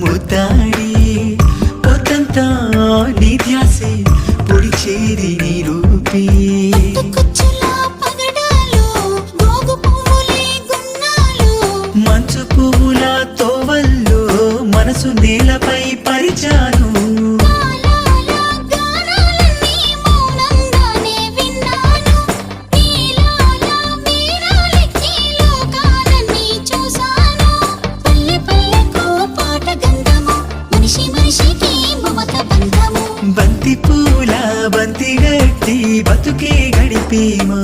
ముద్దాడి పొద్దంతా నీ ధ్యాసే పొడిచేది నీ రూపే మంచు పువ్వుల తోవల్లో మనసు నేలపై పరిచాను బంతి పూల బంతి గట్టి బతుకే గడిపేమా